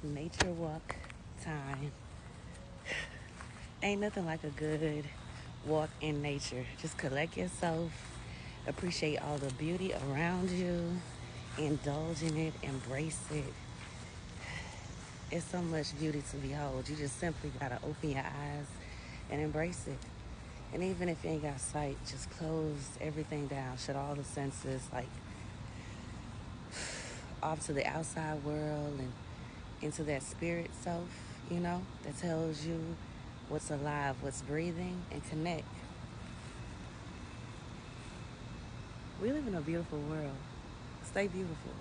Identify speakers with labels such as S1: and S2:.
S1: nature walk time. Ain't nothing like a good walk in nature. Just collect yourself, appreciate all the beauty around you, indulge in it, embrace it. It's so much beauty to behold. You just simply gotta open your eyes and embrace it. And even if you ain't got sight, just close everything down, shut all the senses, like off to the outside world and into that spirit self, that tells you what's alive, what's breathing, and connect. We live in a beautiful world. Stay beautiful.